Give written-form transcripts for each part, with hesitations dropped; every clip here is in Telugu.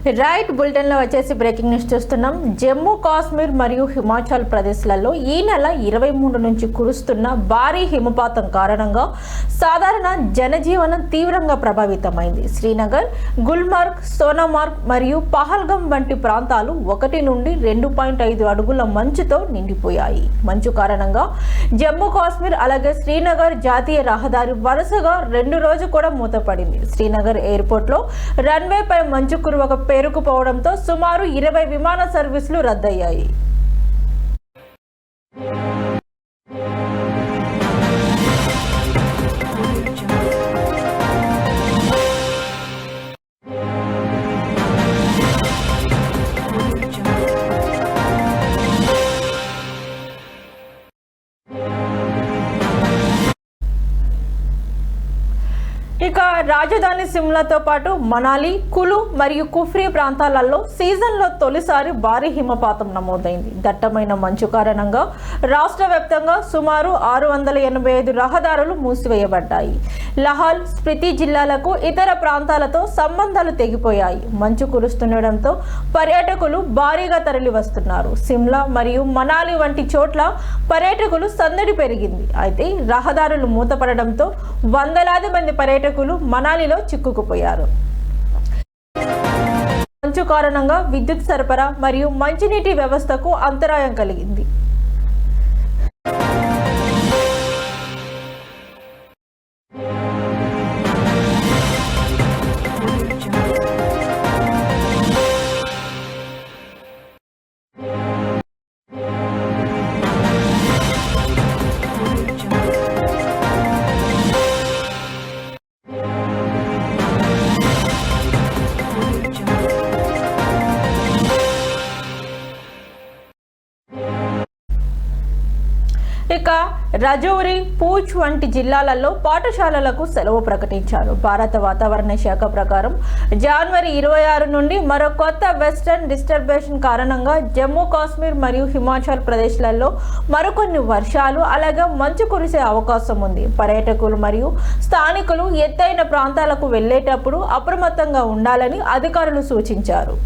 రైట్ బులెటిన్లో వచ్చేసి బ్రేకింగ్ న్యూస్ చూస్తున్నాం. జమ్మూ కాశ్మీర్ మరియు హిమాచల్ ప్రదేశ్లలో ఈ నెల 23 నుంచి కురుస్తున్న భారీ హిమపాతం కారణంగా సాధారణ జనజీవనం తీవ్రంగా ప్రభావితమైంది. శ్రీనగర్, గుల్మార్గ్, సోనామార్గ్ మరియు పహల్గం వంటి ప్రాంతాలు 1 నుండి 2.5 అడుగుల మంచుతో నిండిపోయాయి. మంచు కారణంగా జమ్మూ కాశ్మీర్ అలాగే శ్రీనగర్ జాతీయ రహదారి వరుసగా 2 రోజులు కూడా మూతపడింది. శ్రీనగర్ ఎయిర్పోర్ట్ లో రన్వేపై మంచు కురువక పేరుకుపోవడంతో సుమారు 20 విమాన సర్వీసులు రద్దయ్యాయి. ఇక రాజధాని సిమ్లాతో పాటు మనాలి, కులు మరియు కుఫ్రీ ప్రాంతాలలో సీజన్లో తొలిసారి భారీ హిమపాతం నమోదైంది. దట్టమైన మంచు కారణంగా రాష్ట్ర వ్యాప్తంగా సుమారు 685 రహదారులు మూసివేయబడ్డాయి. లహాల్, స్పితి జిల్లాలకు ఇతర ప్రాంతాలతో సంబంధాలు తెగిపోయాయి. మంచు కురుస్తుండటంతో పర్యాటకులు భారీగా తరలి వస్తున్నారు. సిమ్లా మరియు మనాలి వంటి చోట్ల పర్యాటకులు సందడి పెరిగింది. అయితే రహదారులు మూతపడడంతో వందలాది మంది పర్యాటకులు మనాలిలో చిక్కుకుపోయారు. మంచు కారణంగా విద్యుత్ సరఫరా మరియు మంచినీటి వ్యవస్థకు అంతరాయం కలిగింది. ఇక రజౌరి, పూంచ్ వంటి జిల్లాలలో పాఠశాలలకు సెలవు ప్రకటించారు. భారత వాతావరణ శాఖ ప్రకారం జనవరి 26 నుండి మరో కొత్త వెస్టర్న్ డిస్టర్బెన్స్ కారణంగా జమ్మూ కాశ్మీర్ మరియు హిమాచల్ ప్రదేశ్లలో మరికొన్ని వర్షాలు అలాగే మంచు కురిసే అవకాశం ఉంది. పర్యాటకులు మరియు స్థానికులు ఎత్తైన ప్రాంతాలకు వెళ్లేటప్పుడు అప్రమత్తంగా ఉండాలని అధికారులు సూచించారు.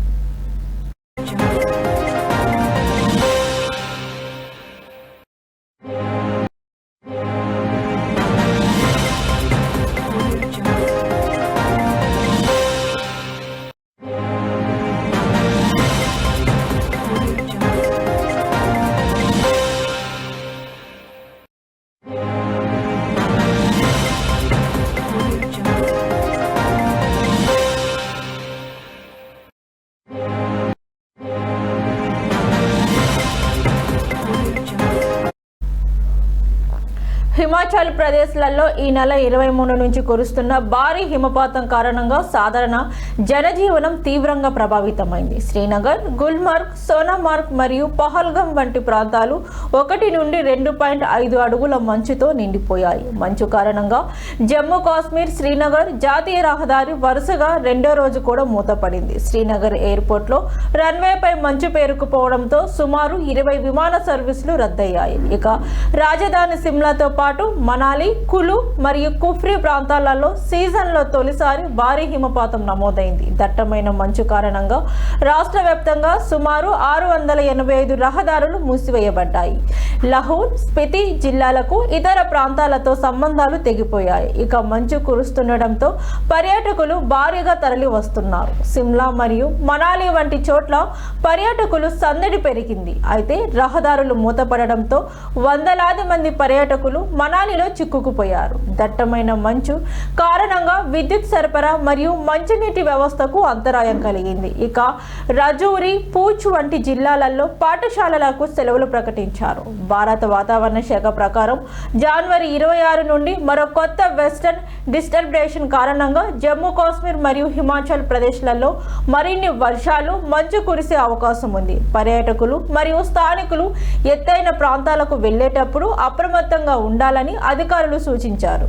హిమాచల్ ప్రదేశ్లలో ఈ నెల 23 నుంచి కురుస్తున్న భారీ హిమపాతం కారణంగా సాధారణ జనజీవనం తీవ్రంగా ప్రభావితమైంది. శ్రీనగర్, గుల్మార్గ్, సోనామార్గ్ మరియు పహల్గం వంటి ప్రాంతాలు 1 నుండి 2.5 అడుగుల మంచుతో నిండిపోయాయి. మంచు కారణంగా జమ్మూ కాశ్మీర్ శ్రీనగర్ జాతీయ రహదారి వరుసగా 2వ రోజు కూడా మూతపడింది. శ్రీనగర్ ఎయిర్పోర్ట్ లో రన్వేపై మంచు పేరుకుపోవడంతో సుమారు 20 విమాన సర్వీసులు రద్దయ్యాయి. ఇక రాజధాని సిమ్లాతో పాటు మనాలి, కులు మరియు కుఫ్రీ ప్రాంతాలలో సీజన్లో తొలిసారి భారీ హిమపాతం నమోదైంది. దట్టమైన మంచు కారణంగా రాష్ట్ర వ్యాప్తంగా సుమారు 685 రహదారులు మూసివేయబడ్డాయి. లహోర్, స్పితి జిల్లాలకు ఇతర ప్రాంతాలతో సంబంధాలు తెగిపోయాయి. ఇక మంచు కురుస్తుండటంతో పర్యాటకులు భారీగా తరలి వస్తున్నారు. సిమ్లా మరియు మనాలి వంటి చోట్ల పర్యాటకులు సందడి పెరిగింది. అయితే రహదారులు మూతపడడంతో వందలాది మంది పర్యాటకులు మనాలిలో చిక్కుకుపోయారు. దట్టమైన మంచు కారణంగా విద్యుత్ సరఫరా మరియు మంచినీటి వ్యవస్థకు అంతరాయం కలిగింది. ఇక రజౌరి, పూంచ్ వంటి జిల్లాలలో పాఠశాలలకు సెలవులు ప్రకటించారు. భారత వాతావరణ శాఖ ప్రకారం జనవరి 26 నుండి మరో కొత్త వెస్టర్న్ డిస్టర్బెన్స్ కారణంగా జమ్మూ కాశ్మీర్ మరియు హిమాచల్ ప్రదేశ్లలో మరిన్ని వర్షాలు, మంచు కురిసే అవకాశం ఉంది. పర్యాటకులు మరియు స్థానికులు ఎత్తైన ప్రాంతాలకు వెళ్లేటప్పుడు అప్రమత్తంగా ఉండాలని అధికారులు సూచించారు.